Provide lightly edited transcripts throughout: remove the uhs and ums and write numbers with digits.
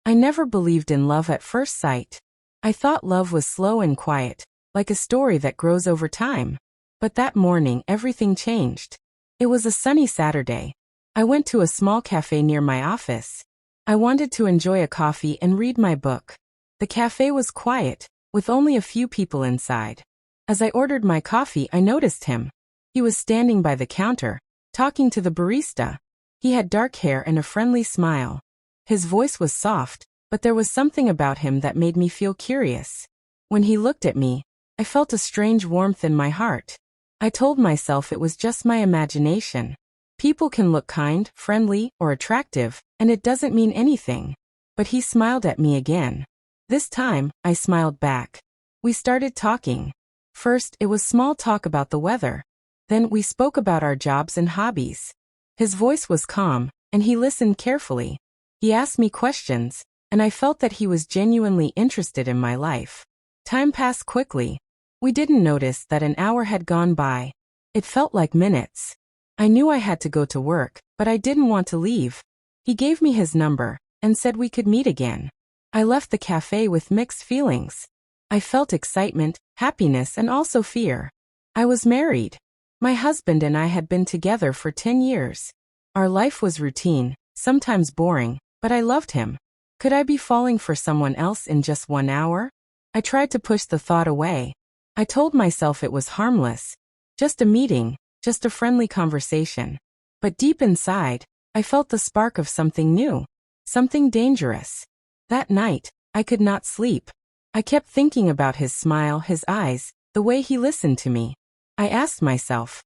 I never believed in love at first sight. I thought love was slow and quiet, like a story that grows over time. But that morning, everything changed. It was a sunny Saturday. I went to a small cafe near my office. I wanted to enjoy a coffee and read my book. The cafe was quiet, with only a few people inside. As I ordered my coffee, I noticed him. He was standing by the counter, talking to the barista. He had dark hair and a friendly smile. His voice was soft, but there was something about him that made me feel curious. When he looked at me, I felt a strange warmth in my heart. I told myself it was just my imagination. People can look kind, friendly, or attractive, and it doesn't mean anything. But he smiled at me again. This time, I smiled back. We started talking. First, it was small talk about the weather. Then we spoke about our jobs and hobbies. His voice was calm, and he listened carefully. He asked me questions, and I felt that he was genuinely interested in my life. Time passed quickly. We didn't notice that an hour had gone by. It felt like minutes. I knew I had to go to work, but I didn't want to leave. He gave me his number and said we could meet again. I left the cafe with mixed feelings. I felt excitement, happiness, and also fear. I was married. My husband and I had been together for 10 years. Our life was routine, sometimes boring, but I loved him. Could I be falling for someone else in just 1 hour? I tried to push the thought away. I told myself it was harmless. Just a meeting, just a friendly conversation. But deep inside, I felt the spark of something new, something dangerous. That night, I could not sleep. I kept thinking about his smile, his eyes, the way he listened to me. I asked myself,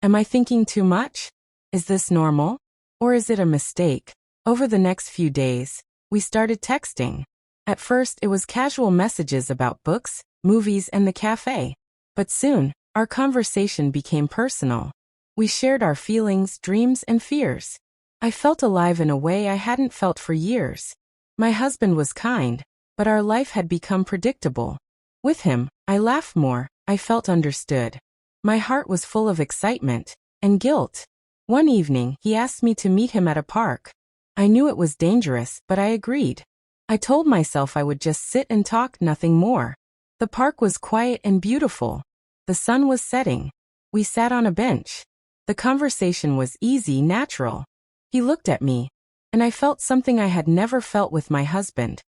am I thinking too much? Is this normal? Or is it a mistake? Over the next few days, we started texting. At first, it was casual messages about books, movies, and the cafe. But soon, our conversation became personal. We shared our feelings, dreams, and fears. I felt alive in a way I hadn't felt for years. My husband was kind, but our life had become predictable. With him, I laughed more, I felt understood. My heart was full of excitement and guilt. One evening, he asked me to meet him at a park. I knew it was dangerous, but I agreed. I told myself I would just sit and talk, nothing more. The park was quiet and beautiful. The sun was setting. We sat on a bench. The conversation was easy, natural. He looked at me, and I felt something I had never felt with my husband.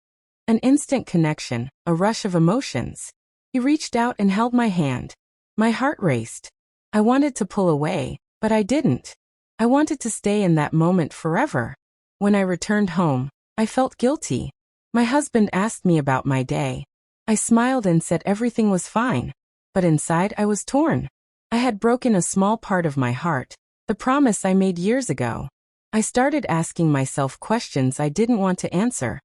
An instant connection, a rush of emotions. He reached out and held my hand. My heart raced. I wanted to pull away, but I didn't. I wanted to stay in that moment forever. When I returned home, I felt guilty. My husband asked me about my day. I smiled and said everything was fine. But inside I was torn. I had broken a small part of my heart, the promise I made years ago. I started asking myself questions I didn't want to answer.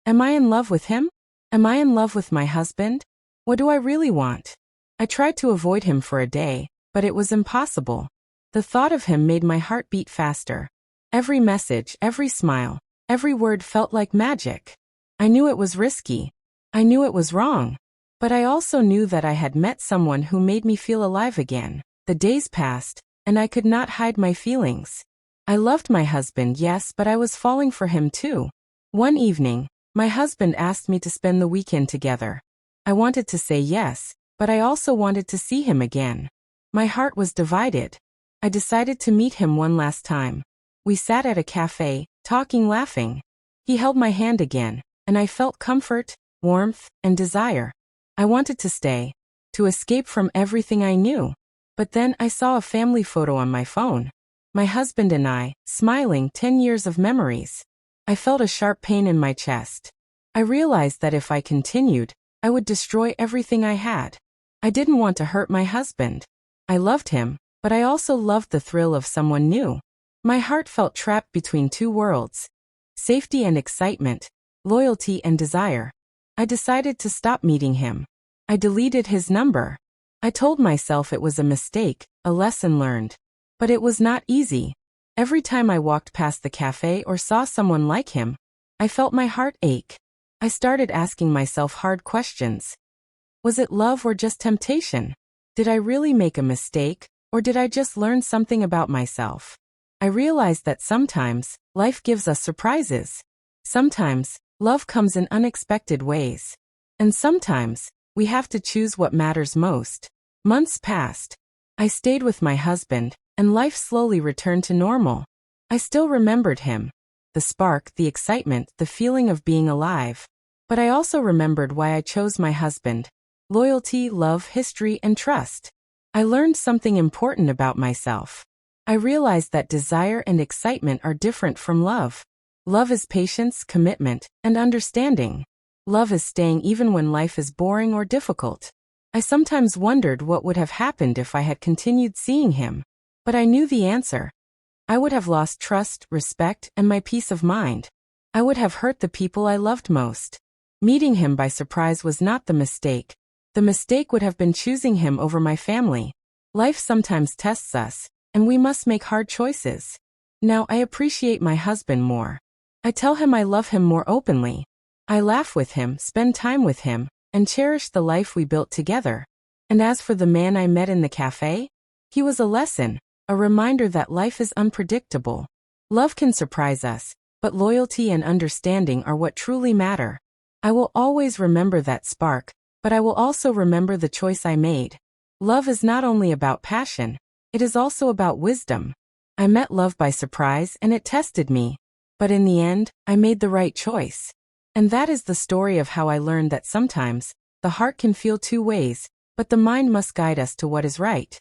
Am I in love with him? Am I in love with my husband? What do I really want? I tried to avoid him for a day, but it was impossible. The thought of him made my heart beat faster. Every message, every smile, every word felt like magic. I knew it was risky. I knew it was wrong. But I also knew that I had met someone who made me feel alive again. The days passed, and I could not hide my feelings. I loved my husband, yes, but I was falling for him too. One evening, my husband asked me to spend the weekend together. I wanted to say yes, but I also wanted to see him again. My heart was divided. I decided to meet him one last time. We sat at a cafe, talking, laughing. He held my hand again, and I felt comfort, warmth, and desire. I wanted to stay, to escape from everything I knew. But then I saw a family photo on my phone. My husband and I, smiling, 10 years of memories. I felt a sharp pain in my chest. I realized that if I continued, I would destroy everything I had. I didn't want to hurt my husband. I loved him, but I also loved the thrill of someone new. My heart felt trapped between two worlds. Safety and excitement, loyalty and desire. I decided to stop meeting him. I deleted his number. I told myself it was a mistake, a lesson learned. But it was not easy. Every time I walked past the cafe or saw someone like him, I felt my heart ache. I started asking myself hard questions. Was it love or just temptation? Did I really make a mistake, or did I just learn something about myself? I realized that sometimes, life gives us surprises. Sometimes, Love comes in unexpected ways. And sometimes, we have to choose what matters most. Months passed. I stayed with my husband, and life slowly returned to normal. I still remembered him. The spark, the excitement, the feeling of being alive. But I also remembered why I chose my husband. Loyalty, love, history, and trust. I learned something important about myself. I realized that desire and excitement are different from love. Love is patience, commitment, and understanding. Love is staying even when life is boring or difficult. I sometimes wondered what would have happened if I had continued seeing him. But I knew the answer. I would have lost trust, respect, and my peace of mind. I would have hurt the people I loved most. Meeting him by surprise was not the mistake. The mistake would have been choosing him over my family. Life sometimes tests us, and we must make hard choices. Now I appreciate my husband more. I tell him I love him more openly. I laugh with him, spend time with him, and cherish the life we built together. And as for the man I met in the cafe, he was a lesson, a reminder that life is unpredictable. Love can surprise us, but loyalty and understanding are what truly matter. I will always remember that spark, but I will also remember the choice I made. Love is not only about passion, it is also about wisdom. I met love by surprise and it tested me. But in the end, I made the right choice. And that is the story of how I learned that sometimes, the heart can feel two ways, but the mind must guide us to what is right.